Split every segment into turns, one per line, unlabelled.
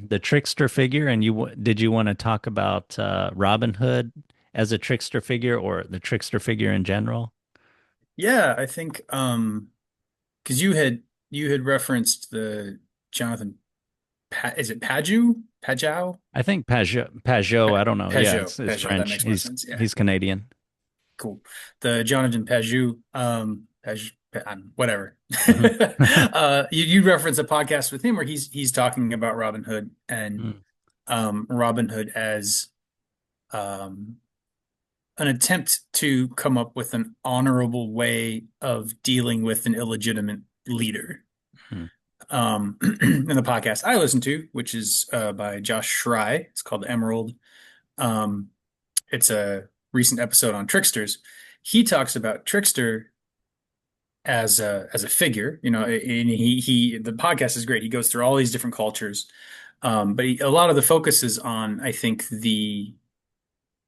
the trickster figure, and did you want to talk about Robin Hood as a trickster figure or the trickster figure in general?
Yeah, I think because you had referenced the Jonathan is it Pageau? Pageau?
I think Pageau, I don't know. Yeah, it's
Pageau. That
French.
makes more sense. Yeah,
He's Canadian.
cool. The Jonathan Pageau, whatever.
Mhm.
You reference a podcast with him where he's talking about Robin Hood and
Mm,
Robin Hood as um an attempt to come up with an honorable way of dealing with an illegitimate leader.
mm,
In the podcast I listen to, which is by Josh Schrei, it's called Emerald. Um, it's a recent episode on Tricksters. He talks about Trickster as a figure, and he the podcast is great. He goes through all these different cultures, but a lot of the focus is on, I think, the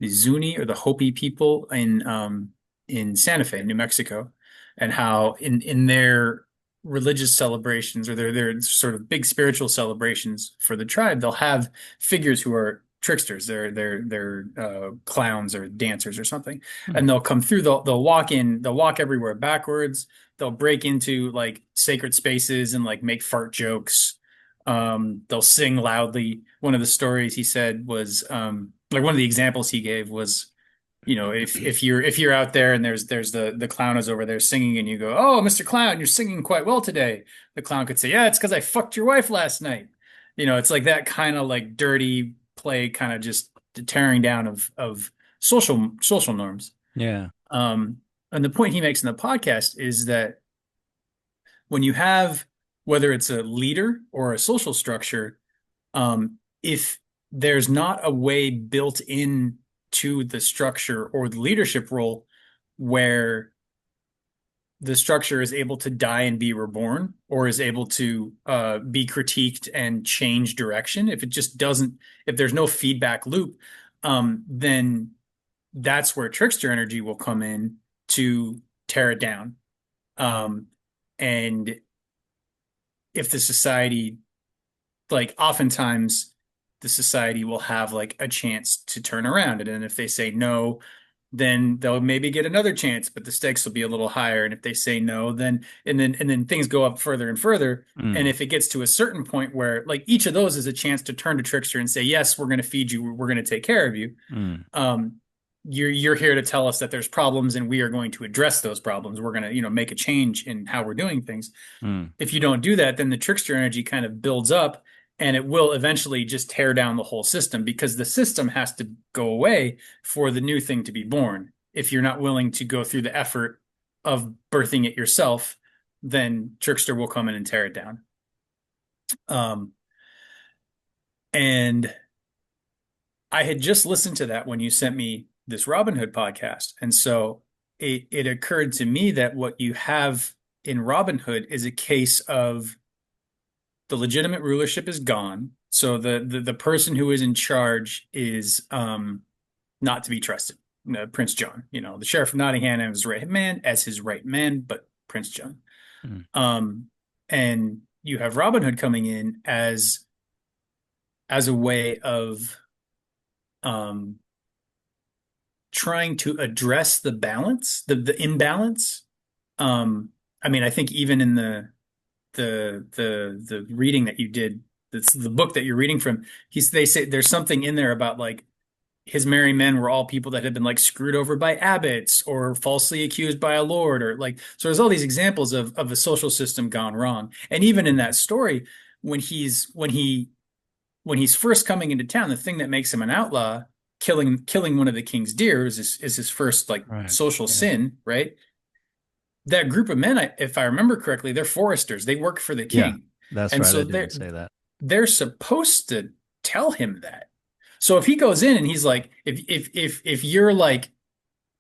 Zuni or the Hopi people in Santa Fe, New Mexico, and how in their religious celebrations or their sort of big spiritual celebrations for the tribe, they'll have figures who are tricksters. They're clowns or dancers or something,
mm.
and they'll come through. They'll walk in. They'll walk everywhere backwards. They'll break into like sacred spaces and like make fart jokes. They'll sing loudly. One of the stories he said was like one of the examples he gave was, if you're out there and there's the clown is over there singing and you go, "Oh, Mr. Clown, you're singing quite well today." The clown could say, "Yeah, it's because I fucked your wife last night." It's like that kind of like dirty play, kind of just tearing down of social norms.
Yeah.
Um, and the point he makes in the podcast is that when you have, whether it's a leader or a social structure, if there's not a way built in to the structure or the leadership role where the structure is able to die and be reborn, or is able to be critiqued and change direction, if it just doesn't, if there's no feedback loop, then that's where trickster energy will come in to tear it down. And if the society, like oftentimes the society will have like a chance to turn around. And then if they say no, then they'll maybe get another chance, but the stakes will be a little higher. And if they say no, then things go up further and further. And
Mm,
if it gets to a certain point where like each of those is a chance to turn to Trickster and say, yes, we're going to feed you, we're going to take care of you.
mm,
Um, you're here to tell us that there's problems and we are going to address those problems. We're going to, make a change in how we're doing things.
mm.
If you don't do that, then the trickster energy kind of builds up and it will eventually just tear down the whole system, because the system has to go away for the new thing to be born. If you're not willing to go through the effort of birthing it yourself, then trickster will come in and tear it down. Um, and I had just listened to that when you sent me this Robin Hood podcast. And so it occurred to me that what you have in Robin Hood is a case of the legitimate rulership is gone. So the person who is in charge is not to be trusted. Prince John, the sheriff of Nottingham as his right man, but Prince John.
Mm.
Um, and you have Robin Hood coming in as a way of um trying to address the balance, the imbalance. I mean, I think even in the reading that you did, that's the book that you're reading from, they say there's something in there about like his merry men were all people that had been like screwed over by abbots or falsely accused by a lord, or like, so there's all these examples of a social system gone wrong. And even in that story, when he's first coming into town, the thing that makes him an outlaw, killing one of the king's deer, is his first like
Right.
social
Yeah.
sin, right? That group of men, if I remember correctly, they're foresters. They work for the
Yeah.
king.
That's
And
right. I
so
didn't
they're
say that.
they're supposed to tell him that. So if he goes in and he's like, if you're like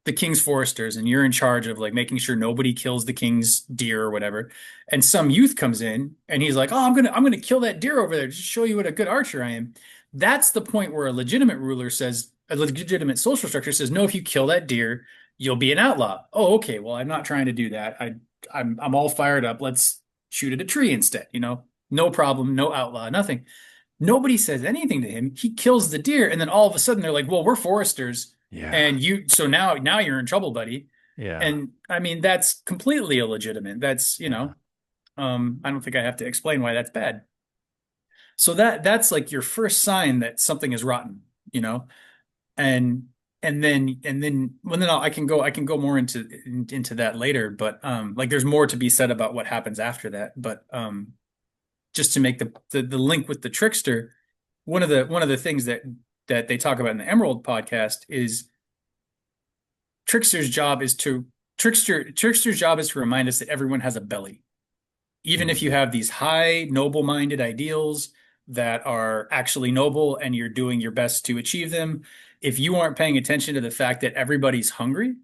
the king's foresters and you're in charge of like making sure nobody kills the king's deer or whatever, and some youth comes in and he's like, "Oh, I'm gonna kill that deer over there to show you what a good archer I am." That's the point where a legitimate ruler says, a legitimate social structure says, "No, if you kill that deer, you'll be an outlaw." Oh, okay. Well, I'm not trying to do that. I'm all fired up. Let's shoot at a tree instead. No problem, no outlaw, nothing. Nobody says anything to him. He kills the deer, and then all of a sudden they're like, "Well, we're foresters,
Yeah.
and you so now you're in trouble, buddy."
Yeah.
And I mean that's completely illegitimate. That's,
Yeah.
I don't think I have to explain why that's bad. So that's like your first sign that something is rotten, you know? And well, then I can go more into that later, but like there's more to be said about what happens after that. But just to make the link with the trickster, one of the things that they talk about in the Emerald podcast is trickster's job is to trickster's job is to remind us that everyone has a belly. Even if you
Mm.
have these high, noble-minded ideals that are actually noble and you're doing your best to achieve them, if you aren't paying attention to the fact that everybody's hungry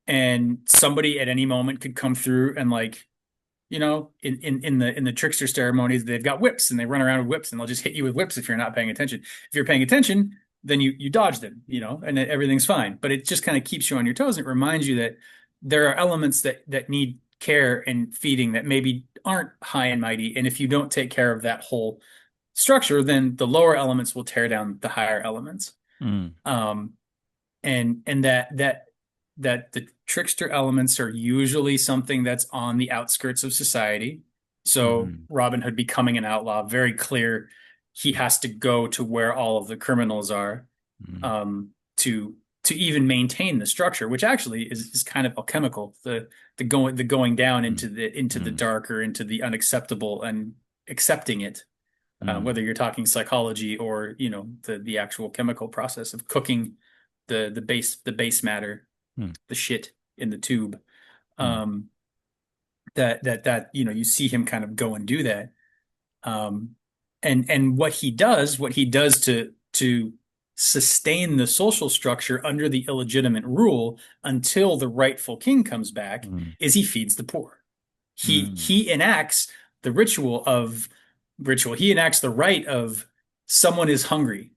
and somebody at any moment could come through and like, in the trickster ceremonies, they've got whips and they run around with whips and they'll just hit you with whips if you're not paying attention. If you're paying attention, then you dodge them, and everything's fine. But it just kind of keeps you on your toes. And it reminds you that there are elements that need care and feeding that maybe aren't high and mighty. And if you don't take care of that whole structure, then the lower elements will tear down the higher elements.
Mm.
Um, and that the trickster elements are usually something that's on the outskirts of society. So
Mm.
Robin Hood becoming an outlaw, very clear he has to go to where all of the criminals are,
Mm.
um, to even maintain the structure, which actually is kind of alchemical. The going down
Mm.
into the
Mm.
dark or into the unacceptable and accepting it,
Mm.
whether you're talking psychology or the actual chemical process of cooking the base matter,
Mm.
the shit in the tube.
Mm.
Um, that you see him kind of go and do that. Um, and what he does to sustain the social structure under the illegitimate rule until the rightful king comes back
Mm.
is he feeds the poor.
Mm.
He enacts the ritual. He enacts the right of someone is hungry.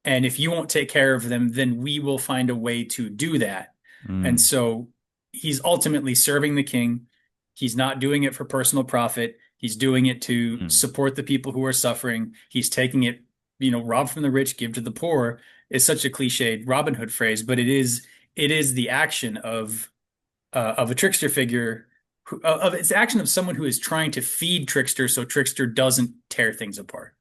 And if you won't take care of them, then we will find a way to do that. And
Mm.
so he's ultimately serving the king. He's not doing it for personal profit. He's doing it to
Mm.
support the people who are suffering. He's taking it, rob from the rich, give to the poor is such a cliched Robin Hood phrase, but it is the action of a trickster figure of its action of someone who is trying to feed Trickster so Trickster doesn't tear things apart.